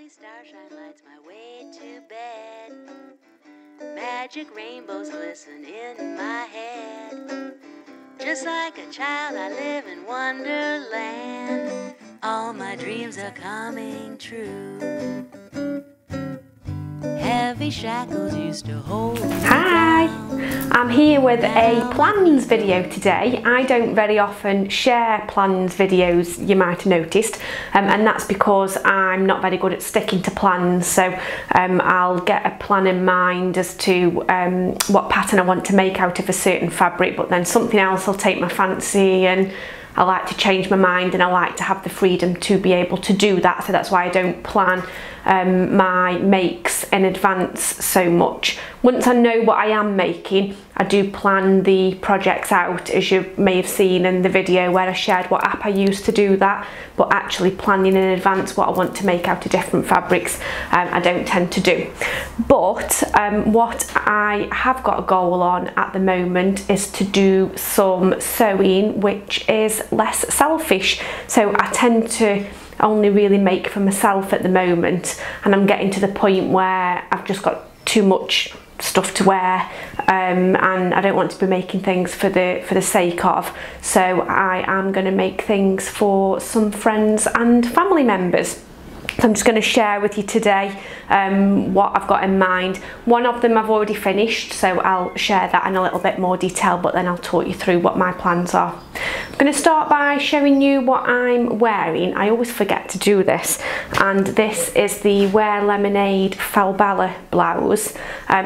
Tiny starshine lights my way to bed. Magic rainbows glisten in my head. Just like a child I live in Wonderland. All my dreams are coming true. Heavy shackles used to hold me down. I'm here with a plans video today. I don't very often share plans videos, you might have noticed, and that's because I'm not very good at sticking to plans. So I'll get a plan in mind as to what pattern I want to make out of a certain fabric, but then something else will take my fancy and I like to change my mind, and I like to have the freedom to be able to do that. So that's why I don't plan my makes in advance so much. Once I know what I am making, I do plan the projects out, as you may have seen in the video where I shared what app I use to do that. But actually planning in advance what I want to make out of different fabrics, I don't tend to do. But what I have got a goal on at the moment is to do some sewing which is less selfish. So I tend to only really make for myself at the moment, and I'm getting to the point where I've just got too much stuff to wear, and I don't want to be making things for the sake of. So I am going to make things for some friends and family members. So I'm just going to share with you today what I've got in mind. One of them I've already finished, so I'll share that in a little bit more detail, but then I'll talk you through what my plans are. I'm going to start by showing you what I'm wearing. I always forget to do this, and this is the Wear Lemonade Falbella blouse.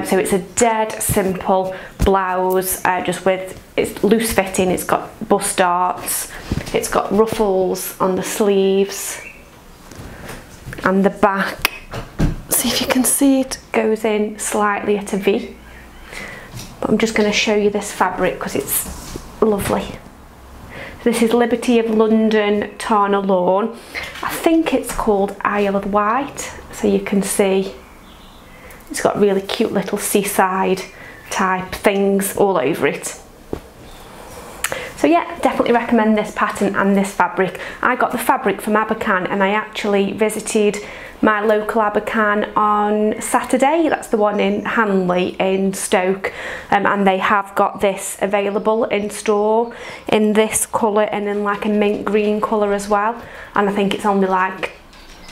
So it's a dead simple blouse, just with, it's loose fitting, it's got bust darts, it's got ruffles on the sleeves, and the back, see if you can see it, goes in slightly at a V. But I'm just going to show you this fabric because it's lovely. This is Liberty of London Tarn Lawn. I think it's called Isle of Wight, so you can see it's got really cute little seaside type things all over it. So yeah, definitely recommend this pattern and this fabric. I got the fabric from Abercan, and I actually visited my local Abercan on Saturday. That's the one in Hanley in Stoke, and they have got this available in store in this colour and in like a mint green colour as well. And I think it's only like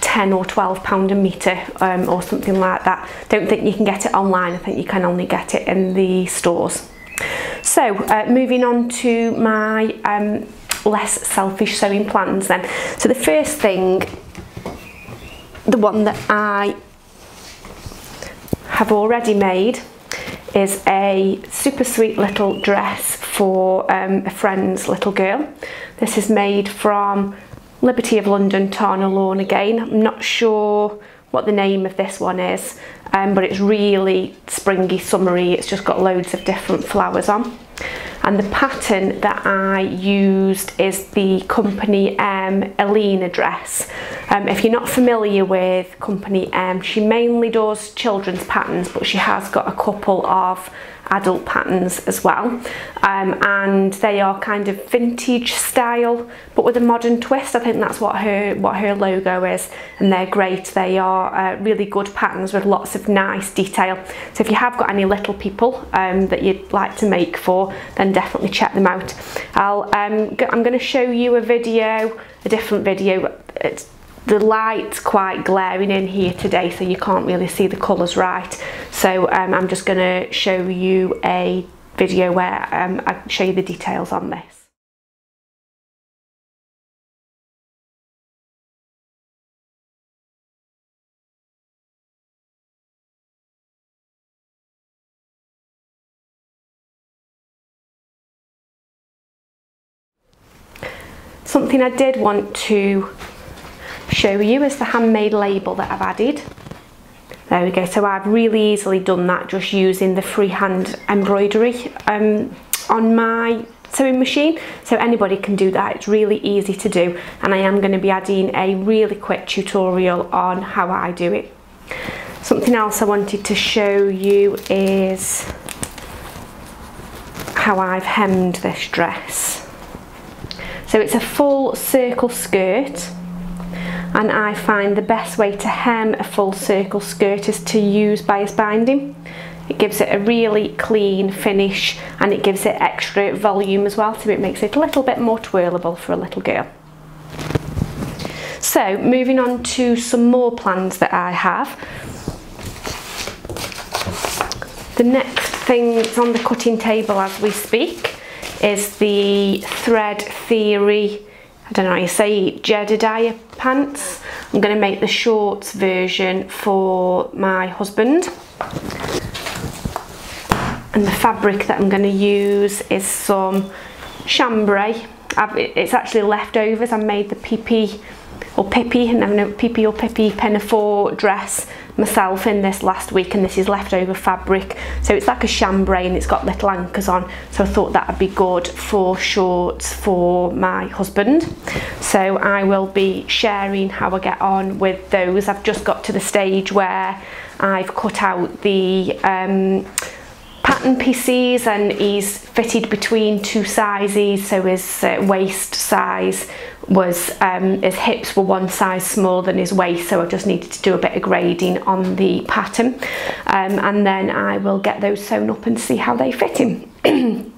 £10 or £12 a metre, or something like that. Don't think you can get it online. I think you can only get it in the stores. So moving on to my less selfish sewing plans then. So the first thing, the one that I have already made, is a super sweet little dress for a friend's little girl. This is made from Liberty of London Tarn Lawn again. I'm not sure what the name of this one is, but it's really springy, summery. It's just got loads of different flowers on. And the pattern that I used is the Company M Alina dress. If you're not familiar with Company M, she mainly does children's patterns, but she has got a couple of adult patterns as well, and they are kind of vintage style but with a modern twist. I think that's what her logo is, and they're great. They are really good patterns with lots of nice detail. So if you have got any little people that you'd like to make for, then definitely check them out. I'm going to show you a different video. The light's quite glaring in here today, so you can't really see the colours right. So I'm just going to show you a video where I show you the details on this. Something I did want to show you is the handmade label that I've added. There we go. So I've really easily done that just using the freehand embroidery on my sewing machine. So anybody can do that. It's really easy to do, and I am going to be adding a really quick tutorial on how I do it. Something else I wanted to show you is how I've hemmed this dress. So it's a full circle skirt, and I find the best way to hem a full circle skirt is to use bias binding. It gives it a really clean finish and it gives it extra volume as well, so it makes it a little bit more twirlable for a little girl. So moving on to some more plans that I have. The next thing that's on the cutting table as we speak is the Thread Theory, I don't know how you say, Jedediah pants. I'm going to make the shorts version for my husband. And the fabric that I'm going to use is some chambray. It's actually leftovers. I made the Pipi Pinafore dress myself in this last week, and this is leftover fabric, so it's like a chambray and it's got little anchors on, so I thought that would be good for shorts for my husband. So I will be sharing how I get on with those. I've just got to the stage where I've cut out the pattern pieces and he's fitted between two sizes, so his waist size was, his hips were one size smaller than his waist, so I just needed to do a bit of grading on the pattern, and then I will get those sewn up and see how they fit him.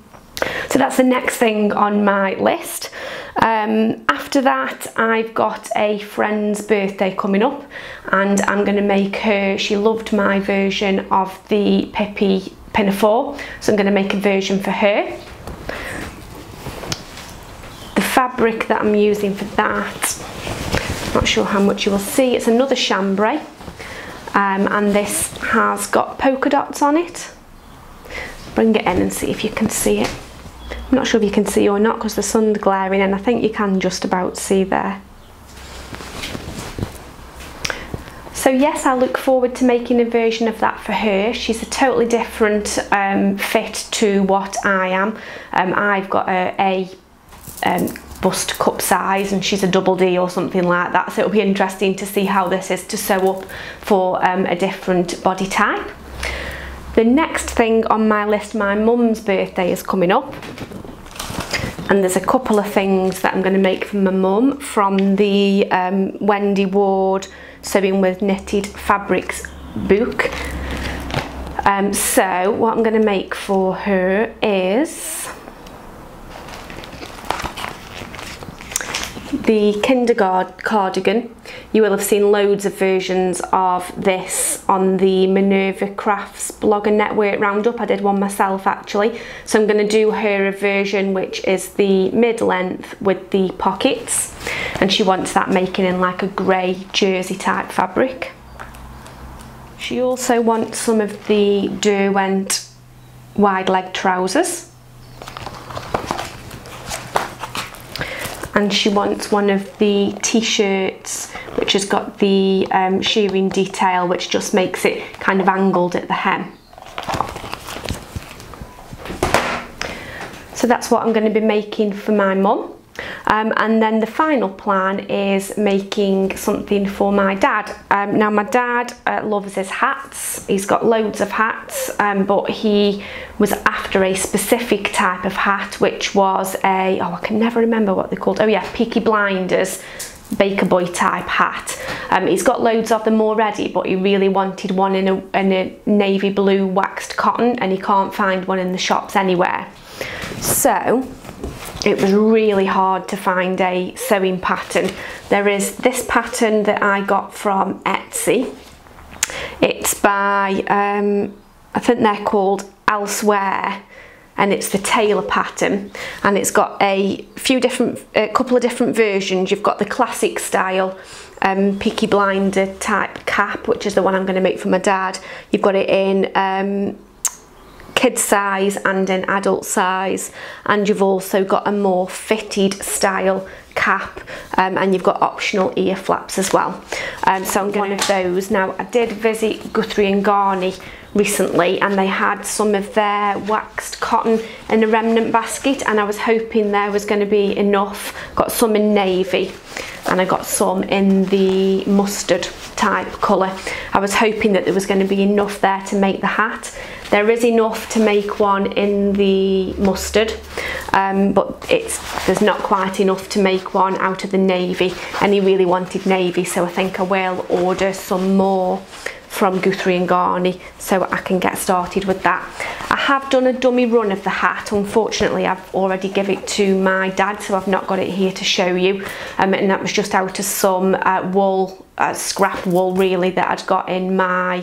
So that's the next thing on my list. After that, I've got a friend's birthday coming up and I'm going to make her, she loved my version of the Pippi Pinafore, so I'm going to make a version for her. The fabric that I'm using for that, not sure how much you will see, it's another chambray, and this has got polka dots on it. Bring it in and see if you can see it. I'm not sure if you can see or not because the sun's glaring, and I think you can just about see there. So yes, I look forward to making a version of that for her. She's a totally different fit to what I am. I've got a bust cup size and she's a double D or something like that, so it'll be interesting to see how this is to sew up for a different body type. The next thing on my list, my mum's birthday is coming up, and there's a couple of things that I'm going to make for my mum from the Wendy Ward Sewing with Knitted Fabrics book. So what I'm going to make for her is the kindergarten cardigan. You will have seen loads of versions of this on the Minerva Crafts blog and network roundup. I did one myself actually, so I'm going to do her a version which is the mid-length with the pockets, and she wants that making in like a grey jersey type fabric. She also wants some of the Derwent wide leg trousers, and she wants one of the t-shirts which has got the shearing detail, which just makes it kind of angled at the hem. So that's what I'm going to be making for my mum. And then the final plan is making something for my dad. Now my dad loves his hats. He's got loads of hats, but he was after a specific type of hat, which was a, I can never remember what they're called. Oh yeah, Peaky Blinders Baker Boy type hat. He's got loads of them already, but he really wanted one in a navy blue waxed cotton, and he can't find one in the shops anywhere. So it was really hard to find a sewing pattern. There is this pattern that I got from Etsy. It's by, I think they're called Elsewhere, and it's the tailor pattern, and it's got a couple of different versions. You've got the classic style Peaky Blinder type cap, which is the one I'm going to make for my dad. You've got it in kid size and in adult size, and you've also got a more fitted style cap, and you've got optional ear flaps as well. So I'm going one of those. Now I did visit Guthrie and Garney recently, and they had some of their waxed cotton in a remnant basket, and I was hoping there was going to be enough. Got some in navy and I got some in the mustard type colour. I was hoping that there was going to be enough there to make the hat. There is enough to make one in the mustard, but there's not quite enough to make one out of the navy, and he really wanted navy, so I think I will order some more from Guthrie and Garney so I can get started with that. I have done a dummy run of the hat. Unfortunately, I've already given it to my dad, so I've not got it here to show you, and that was just out of some wool, scrap wool really, that I'd got in my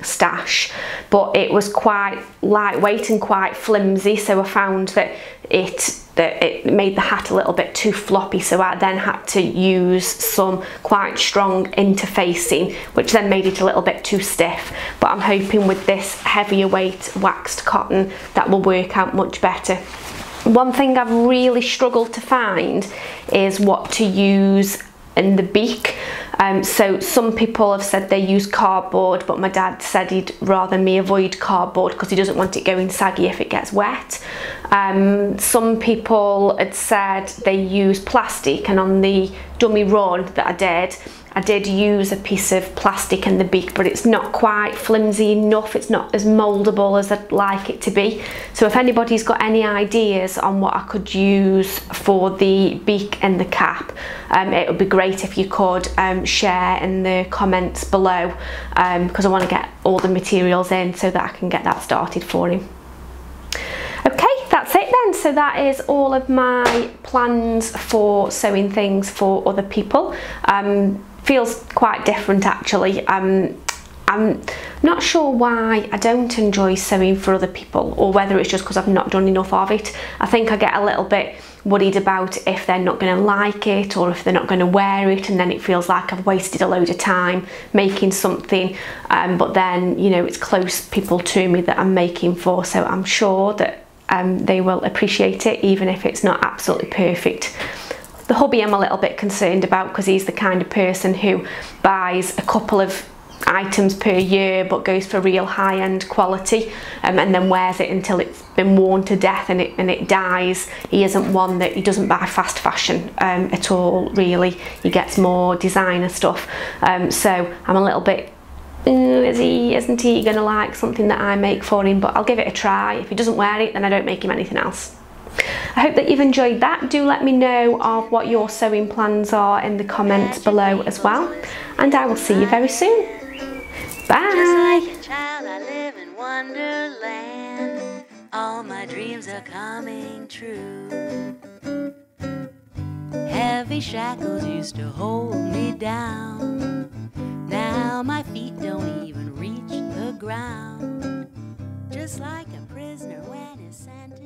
stash, but it was quite lightweight and quite flimsy, so I found that it made the hat a little bit too floppy, so I then had to use some quite strong interfacing, which then made it a little bit too stiff. But I'm hoping with this heavier weight waxed cotton that will work out much better. One thing I've really struggled to find is what to use in the beak. So some people have said they use cardboard, but my dad said he'd rather me avoid cardboard because he doesn't want it going saggy if it gets wet. Some people had said they use plastic, and on the dummy run that I did use a piece of plastic in the beak, but it's not quite flimsy enough, it's not as mouldable as I'd like it to be. So if anybody's got any ideas on what I could use for the beak and the cap, it would be great if you could share in the comments below, because I want to get all the materials in so that I can get that started for him. Okay, that's it then. So that is all of my plans for sewing things for other people. Feels quite different actually. I'm not sure why I don't enjoy sewing for other people, or whether it's just because I've not done enough of it. I think I get a little bit worried about if they're not going to like it, or if they're not going to wear it, and then it feels like I've wasted a load of time making something, but then, you know, it's close people to me that I'm making for, so I'm sure that they will appreciate it even if it's not absolutely perfect. The hubby I'm a little bit concerned about, because he's the kind of person who buys a couple of items per year but goes for real high-end quality, and then wears it until it's been worn to death and it dies. He isn't one that, he doesn't buy fast fashion at all really. He gets more designer stuff, so I'm a little bit, isn't he gonna like something that I make for him? But I'll give it a try. If he doesn't wear it, then I don't make him anything else. I hope that you've enjoyed that. Do let me know of what your sewing plans are in the comments below as well, and I will see you very soon. Bye! Just like a child, I live in Wonderland. All my dreams are coming true. Heavy shackles used to hold me down. Now my feet don't even reach the ground. Just like a prisoner when he's sent